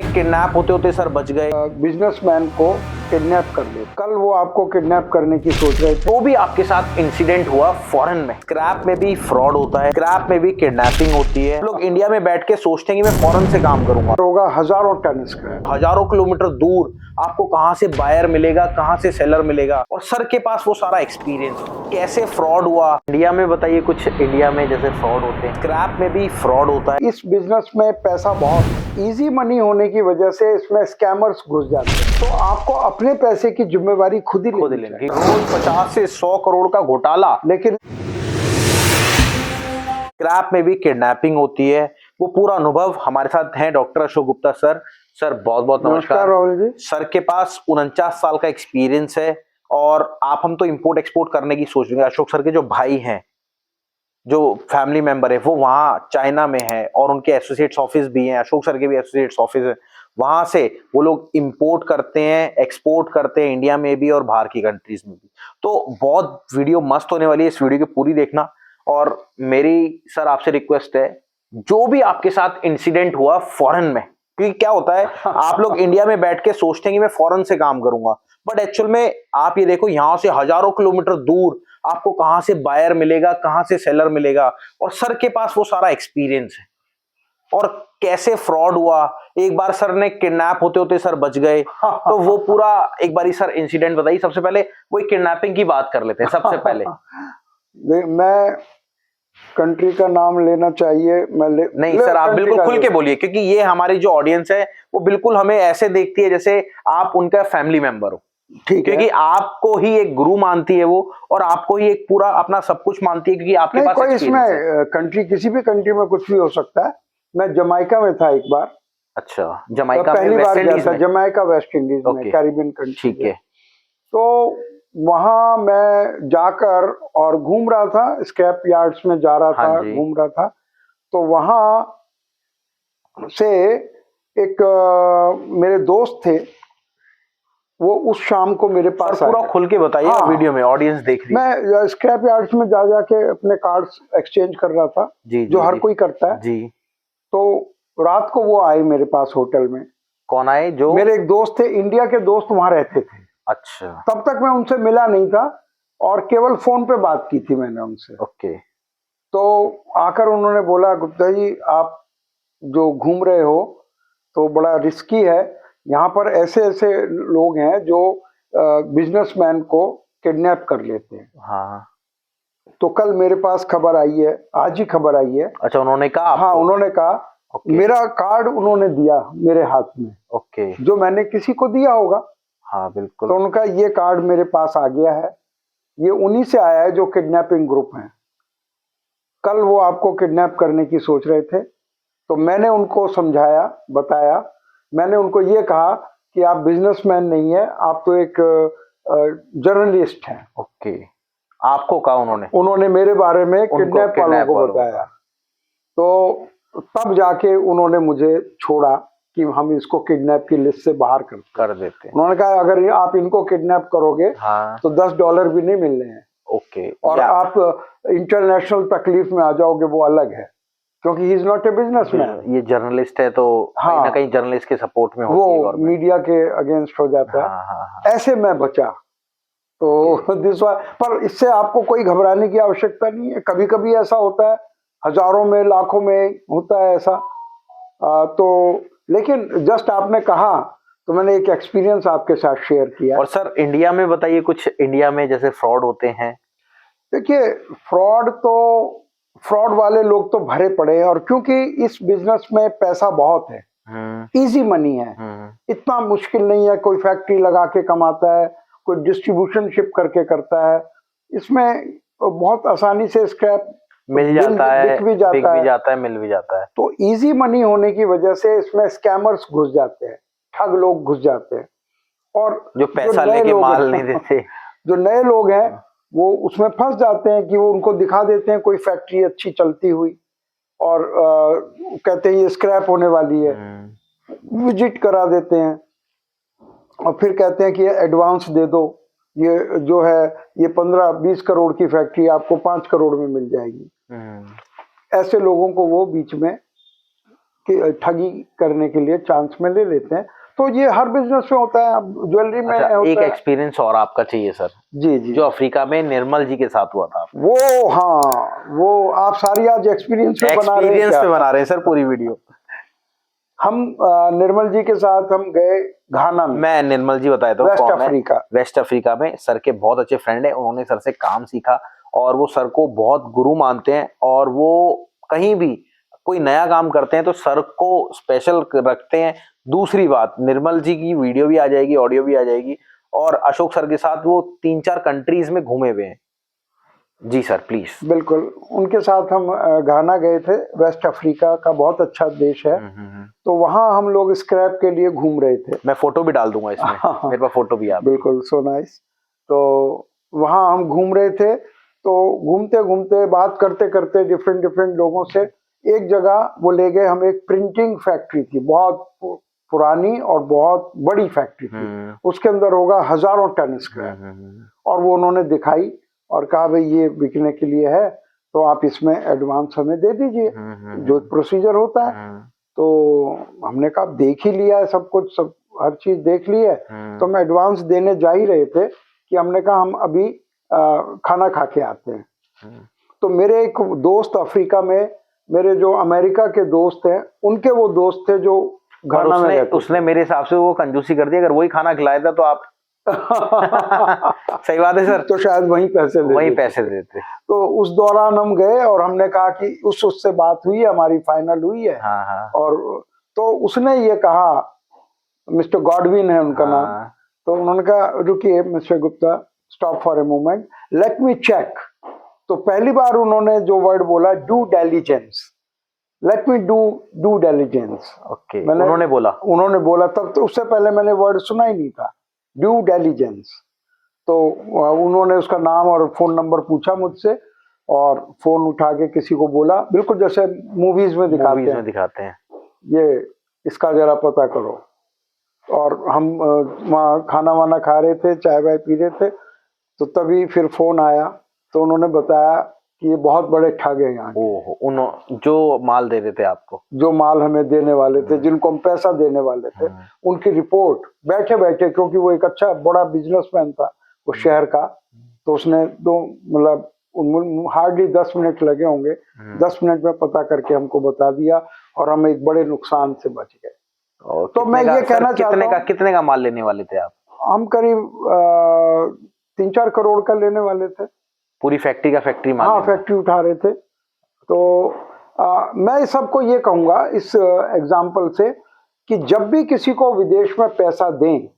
Kidnap होते होते sir बच गए। बिजनेसमैन को किडनैप कर ले। कल वो आपको किडनैप करने की सोच रहे थे। तो भी आपके साथ इंसिडेंट हुआ फॉरेन में। स्क्रैप में भी फ्रॉड होता है, स्क्रैप में भी किडनैपिंग होती है। लोग इंडिया में बैठ के सोचते हैं कि मैं फॉरेन से काम करूंगा। होगा हजारों टन स्क्रैप। हजारों किलोमीटर दूर आपको कहां से बायर मिलेगा, कहां से सेलर मिलेगा, और सर के पास वो सारा एक्सपीरियंस। कैसे फ्रॉड हुआ इंडिया में, बताइए कुछ। इंडिया में जैसे फ्रॉड होते हैं, स्क्रैप में भी फ्रॉड होता है। इस बिजनेस में पैसा बहुत इजी मनी होने की वजह से इसमें स्कैमर्स घुस जाते हैं। तो आपको अपने पैसे की जिम्मेवारी खुद ही लेनी चाहिए। रोज 50 से 100 करोड़ का घोटाला। लेकिन स्क्रैप में भी किडनैपिंग होती है। वो पूरा अनुभव हमारे साथ हैं doctor Ashok Gupta sir. Sir बहुत बहुत नमस्कार। राहुल जी। सर के पास 49 साल का एक्सपीरियंस है, और हम तो इंपोर्ट एक्सपोर्ट करने की सोच रहे हैं। अशोक सर के जो भाई हैं, जो फैमिली मेंबर है, वो वहाँ चाइना में है, और उनके एसोसिएट्स ऑफिस भी हैं। अशोक सर के भी एसोसिएट्स ऑफिस है। वहां से वो लोग इंपोर्ट करते हैं, एक्सपोर्ट करते हैं, इंडिया में भी और बाहर की कंट्रीज में भी। तो बहुत वीडियो मस्त होने वाली है, इस वीडियो की पूरी देखना। और मेरी सर आपसे रिक्वेस्ट है, जो भी आपके साथ इंसिडेंट हुआ फॉरेन में, क्योंकि क्या होता है आप लोग इंडिया में बैठ के सोचते हैं कि मैं फॉरेन से काम करूंगा, बट एक्चुअल में आप ये देखो, यहां से हजारों किलोमीटर दूर आपको कहां से बायर मिलेगा, कहां से सेलर मिलेगा, और सर के पास वो सारा एक्सपीरियंस है। और कैसे फ्रॉड हुआ, एक बार सर ने किडनैप होते होते सर बच गए। तो वो पूरा एक बारी सर इंसिडेंट बताइए। सबसे पहले वही किडनैपिंग की बात कर लेते हैं सबसे पहले। मैं कंट्री का नाम लेना चाहिए। नहीं सर, आप बिल्कुल खुल के बोलिए, क्योंकि ये हमारी जो ऑडियंस है वो बिल्कुल हमें ऐसे देखती है जैसे आप उनका फैमिली मेंबर हो। ठीक है, क्योंकि आपको ही एक गुरु मानती है वो, और आपको ही एक पूरा अपना सब कुछ मानती है, क्योंकि आपके पास कोई एक्सपीरियंस है। इसमें कंट्री, किसी भी कंट्री में कुछ भी हो सकता है। मैं जमाइका में था एक बार। अच्छा, जमाइका में, पहली वेस्ट बार गया इंडीज था में? जमाइका, वेस्ट इंडीज में, ओके, कैरिबियन कंट्री ठीक है। तो वहां मैं जाकर और घूम रहा था, स्क्रैप यार्ड्स में जा रहा हाँ था, जी। घूम रहा था। तो वहां से एक मेरे दोस्त थे, वो उस शाम को मेरे पास पूरा आए। खुल के बताइए। हाँ, वीडियो में ऑडियंस देख रही है। मैं स्क्रैप यार्ड्स में जा जाके अपने कार्ड्स एक्सचेंज कर रहा था, जी जो जी हर जी कोई करता है। जी। तो रात को वो आए मेरे पास होटल में। कौन आए? जो मेरे एक दोस्त थे, इंडिया के दोस्त वहां रहते थे। अच्छा, तब तक मैं उनसे मिला नहीं था, और केवल फोन पे बात की थी मैंने उनसे। ओके। तो आकर उन्होंने बोला, गुप्ता जी आप जो घूम रहे हो तो बड़ा रिस्की है, यहाँ पर ऐसे ऐसे लोग हैं जो बिजनेसमैन को किडनैप कर लेते हैं। हाँ। तो कल मेरे पास खबर आई है, आज ही खबर आई है। अच्छा, उन्होंने कहा हाँ, आपको? उन्होंने कहा। ओके। मेरा कार्ड उन्होंने दिया मेरे हाथ में, ओके। जो मैंने किसी को दिया होगा। हाँ बिल्कुल। तो उनका ये कार्ड मेरे पास आ गया है, ये उन्हीं से आया है जो किडनैपिंग ग्रुप है। कल वो आपको किडनैप करने की सोच रहे थे। तो मैंने उनको समझाया, बताया। मैंने उनको ये कहा कि आप बिजनेसमैन नहीं है, आप तो एक जर्नलिस्ट हैं। ओके, आपको कहा उन्होंने? उन्होंने मेरे बारे में किडनैप वालों को बताया। तो तब जाके उन्होंने मुझे छोड़ा कि हम इसको किडनैप की लिस्ट से बाहर कर देते हैं। उन्होंने कहा अगर आप इनको किडनैप करोगे, हाँ। तो $10 भी नहीं मिलने हैं। ओके। और आप इंटरनेशनल तकलीफ में आ जाओगे, वो अलग है, क्योंकि he is not a businessman. ये जर्नलिस्ट है, तो कहीं ना कहीं जर्नलिस्ट के सपोर्ट में होती है वो गवर्नमेंट। मीडिया के अगेंस्ट हो जाता है। हाँ। ऐसे मैं बचा। तो दिस पर इससे आपको कोई घबराने की आवश्यकता नहीं है। कभी कभी ऐसा होता है, हजारों में, लाखों में होता है ऐसा। तो लेकिन जस्ट आपने कहा तो मैंने एक एक्सपीरियंस आपके साथ शेयर किया। और सर इंडिया में बताइए कुछ, इंडिया में जैसे फ्रॉड होते हैं। देखिए, फ्रॉड वाले लोग तो भरे पड़े हैं, और क्योंकि इस बिजनेस में पैसा बहुत है, इजी मनी है, इतना मुश्किल नहीं है। कोई फैक्ट्री लगा के कमाता है, कोई डिस्ट्रीब्यूशन शिप करके करता है। इसमें बहुत आसानी से स्क्रैप मिल जाता है, बिक भी जाता है, मिल भी जाता है। तो इजी मनी होने की वजह से इसमें स्कैमर्स घुस जाते हैं, ठग लोग घुस जाते हैं। और जो पैसा लेके माल नहीं देते, जो नए लोग हैं, वो उसमें फंस जाते हैं कि वो उनको दिखा देते हैं कोई फैक्ट्री अच्छी चलती हुई, और कहते हैं ये स्क्रैप होने वाली है, विजिट करा देते हैं, और फिर कहते हैं कि एडवांस दे दो, ये जो है ये 15-20 करोड़ की फैक्ट्री आपको 5 करोड़ में मिल जाएगी। ऐसे लोगों को वो बीच में कि ठगी करने के लिए चांस में ले लेते हैं। तो ये हर बिजनेस में होता है, अब ज्वेलरी में अच्छा, होता एक है। एक्सपीरियंस और आपका चाहिए सर, जी जी। जो अफ्रीका में निर्मल जी के साथ हुआ था। वो हाँ, वो आप सारी आज एक्सपीरियंस में बना रहे हैं एक्सपीरियंस क्या? पे बना रहे हैं सर पूरी वीडियो। हम निर्मल जी के साथ हम गए घाना में। मैं निर्मल जी बताया तो वेस्ट कौन है? अफ्रीका। वेस्ट अफ्रीका में सर के बहुत अच्छे फ्रेंड है, उन्होंने सर से काम सीखा और वो सर को बहुत गुरु मानते हैं, और वो कहीं भी कोई नया काम करते हैं तो सर को स्पेशल रखते हैं। दूसरी बात, निर्मल जी की वीडियो भी आ जाएगी, ऑडियो भी आ जाएगी, और अशोक सर के साथ वो 3-4 कंट्रीज में घूमे हुए हैं। जी सर प्लीज। बिल्कुल, उनके साथ हम घाना गए थे। वेस्ट अफ्रीका का बहुत अच्छा देश है। तो वहाँ हम लोग स्क्रैप के लिए घूम रहे थे। मैं फोटो भी डाल दूंगा इसमें, मेरे पास फोटो भी है। बिल्कुल, सो नाइस। तो वहाँ हम घूम रहे थे, तो घूमते घूमते बात करते करते डिफरेंट डिफरेंट लोगों से एक जगह वो ले गए हम, एक प्रिंटिंग फैक्ट्री थी, बहुत पुरानी और बहुत बड़ी फैक्ट्री थी। उसके अंदर होगा हजारों टन स्क्रैप, और वो उन्होंने दिखाई और कहा भाई ये बिकने के लिए है, तो आप इसमें एडवांस हमें दे दीजिए, जो प्रोसीजर होता है। तो हमने कहा देख ही लिया है सब कुछ, सब हर चीज देख ली है, तो हम एडवांस देने जा ही रहे थे कि हमने कहा हम अभी खाना खा के आते हैं। तो मेरे एक दोस्त अफ्रीका में, मेरे जो अमेरिका के दोस्त हैं, उनके वो दोस्त थे जो घाना में रहते थे। उसने मेरे हिसाब से वो कंजूसी कर दी, अगर वही खाना खिलाया था तो आप सही बात है सर, तो शायद वही पैसे देते। तो उस दौरान हम गए और हमने कहा कि उससे बात हुई है, हमारी फाइनल हुई है। हाँ। और तो उसने ये कहा, मिस्टर गॉडविन है उनका नाम, तो उन्होंने कहा रुकिए mister Gupta, stop for a moment, let me check. तो पहली बार उन्होंने जो वर्ड बोला, due diligence, let me do diligence. Okay, उन्होंने बोला तब, तो उससे पहले मैंने वर्ड सुना ही नहीं था, ड्यू डेलिजेंस। तो उन्होंने उसका नाम और फोन नंबर पूछा मुझसे, और फोन उठा के किसी को बोला, बिल्कुल जैसे मूवीज में दिखाते हैं, ये इसका जरा पता करो। और हम वहाँ खाना वाना खा रहे थे, चाय वाय पी रहे थे, तो तभी फिर फोन आया, तो उन्होंने बताया कि ये बहुत बड़े ठग हैं यहाँ के। जो माल दे रहे थे आपको, जो माल हमें देने वाले थे, जिनको हम पैसा देने वाले थे, उनकी रिपोर्ट बैठे बैठे, क्योंकि वो एक अच्छा बड़ा बिजनेसमैन था उस शहर का, तो उसने तो मतलब हार्डली 10 मिनट लगे होंगे, 10 मिनट में पता करके हमको बता दिया, और हम एक बड़े नुकसान से बच गए। तो मैं ये कहना चाहता हूँ, कितने का माल लेने वाले थे आप? हम करीब 3-4 करोड़ का लेने वाले थे, पूरी फैक्ट्री का माल। हाँ, फैक्ट्री उठा रहे थे। तो मैं सबको ये कहूंगा इस एग्जाम्पल से कि जब भी किसी को विदेश में पैसा दें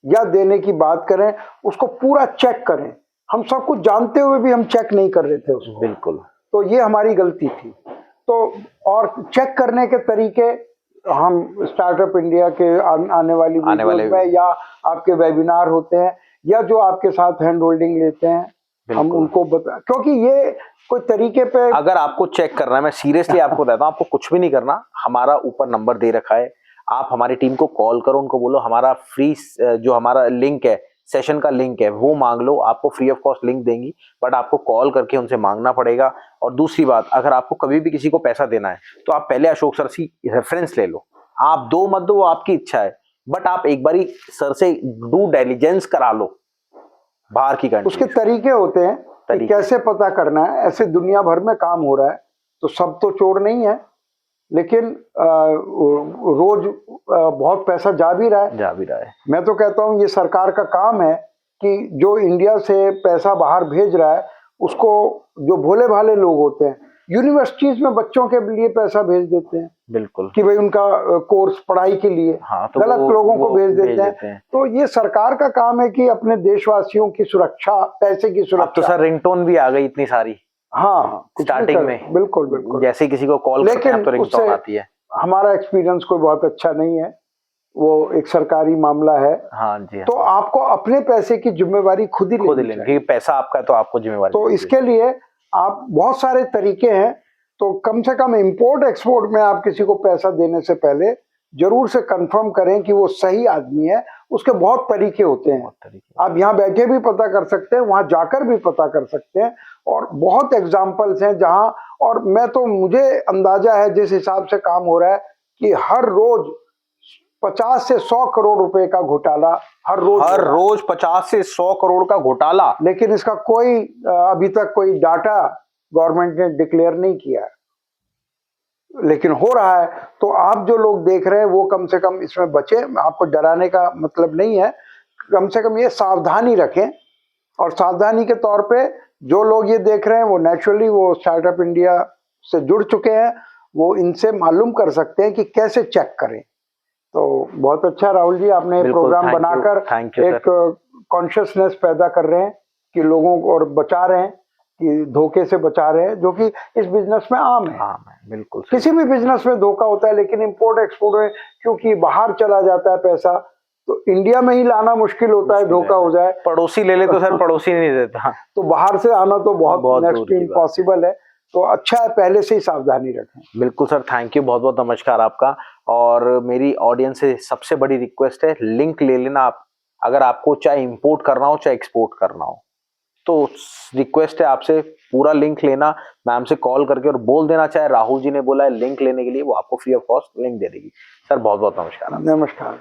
या देने की बात करें, उसको पूरा चेक करें। हम सब कुछ जानते हुए भी हम चेक नहीं कर रहे थे उसको। बिल्कुल। तो ये हमारी गलती थी। तो और चेक करने के तरीके हम स्टार्टअप इंडिया के आने वाली वीडियोस में, या आपके वेबिनार होते हैं, या जो आपके साथ हैंड होल्डिंग लेते हैं, हम उनको बता, क्योंकि ये कोई तरीके पे, अगर आपको चेक करना है, मैं सीरियसली आपको बताता हूँ, आपको कुछ भी नहीं करना, हमारा ऊपर नंबर दे रखा है, आप हमारी टीम को कॉल करो, उनको बोलो हमारा फ्री जो हमारा लिंक है, सेशन का लिंक है, वो मांग लो, आपको फ्री ऑफ कॉस्ट लिंक देंगी, बट आपको कॉल करके उनसे मांगना पड़ेगा। और दूसरी बात, अगर आपको कभी भी किसी को पैसा देना है तो आप पहले अशोक सर से रेफरेंस ले लो, आप दो मत दो, वो आपकी इच्छा है, बट आप एक बारी सर से डू डिलिजेंस करा लो बाहर की कंट्री। उसके तरीके होते हैं कि कैसे पता करना है। ऐसे दुनिया भर में काम हो रहा है, तो सब तो चोर नहीं है, लेकिन रोज बहुत पैसा जा भी रहा है। मैं तो कहता हूँ ये सरकार का काम है कि जो इंडिया से पैसा बाहर भेज रहा है, उसको जो भोले भाले लोग होते हैं, यूनिवर्सिटीज में बच्चों के लिए पैसा भेज देते हैं, बिल्कुल, कि भाई उनका कोर्स पढ़ाई के लिए, हाँ, तो गलत लोगों को भेज देते हैं। तो ये सरकार का काम है कि अपने देशवासियों की सुरक्षा, पैसे की सुरक्षा। अब तो सर रिंगटोन भी आ गई इतनी सारी, हाँ, स्टार्टिंग में, बिल्कुल जैसे किसी को कॉल करते हैं तो रिंगटोन आती है। हमारा एक्सपीरियंस कोई बहुत अच्छा नहीं है, वो एक सरकारी मामला है। हाँ जी। तो आपको अपने पैसे की जिम्मेवारी खुद ही लेनी चाहिए, क्योंकि पैसा आपका है तो आपको जिम्मेवारी। तो इसके लिए आप, बहुत सारे तरीके हैं। तो कम से कम इंपोर्ट एक्सपोर्ट में आप किसी को पैसा देने से पहले जरूर से कंफर्म करें कि वो सही आदमी है उसके बहुत तरीके होते हैं। बहुत तरीके। आप यहाँ बैठे भी पता कर सकते हैं, वहां जाकर भी पता कर सकते हैं, और बहुत एग्जाम्पल्स हैं जहां, और मैं तो, मुझे अंदाजा है जिस हिसाब से काम हो रहा है कि हर रोज 50 से 100 करोड़ रुपए का घोटाला हर रोज 50 से 100 करोड़ का घोटाला। लेकिन इसका कोई अभी तक कोई डाटा गवर्नमेंट ने डिक्लेयर नहीं किया है, लेकिन हो रहा है। तो आप जो लोग देख रहे हैं वो कम से कम इसमें बचे। आपको डराने का मतलब नहीं है, कम से कम ये सावधानी रखें। और सावधानी के तौर पे जो लोग ये देख रहे हैं वो नेचुरली वो स्टार्टअप इंडिया से जुड़ चुके हैं, वो इनसे मालूम कर सकते हैं कि कैसे चेक करें। तो बहुत अच्छा राहुल जी, आपने प्रोग्राम बनाकर एक कॉन्शियसनेस पैदा कर रहे हैं कि लोगों को, और बचा रहे हैं कि धोखे से बचा रहे हैं, जो कि इस बिजनेस में आम है। बिल्कुल, किसी भी बिजनेस में धोखा होता है, लेकिन इंपोर्ट एक्सपोर्ट में क्योंकि बाहर चला जाता है पैसा, तो इंडिया में ही लाना मुश्किल होता है, धोखा हो जाए। पड़ोसी ले ले तो सर पड़ोसी नहीं देता, तो बाहर से आना तो बहुत नेक्स्ट इम्पॉसिबल है। तो अच्छा है पहले से ही सावधानी रखें। बिल्कुल सर, थैंक यू, बहुत बहुत नमस्कार आपका। और मेरी ऑडियंस से सबसे बड़ी रिक्वेस्ट है, लिंक ले लेना आप, अगर आपको चाहे इंपोर्ट करना हो चाहे एक्सपोर्ट करना हो, तो रिक्वेस्ट है आपसे पूरा लिंक लेना, मैम से कॉल करके और बोल देना चाहे राहुल जी ने बोला है लिंक लेने के लिए, वो आपको फ्री ऑफ कॉस्ट लिंक दे देगी। सर बहुत बहुत नमस्कार। नमस्कार।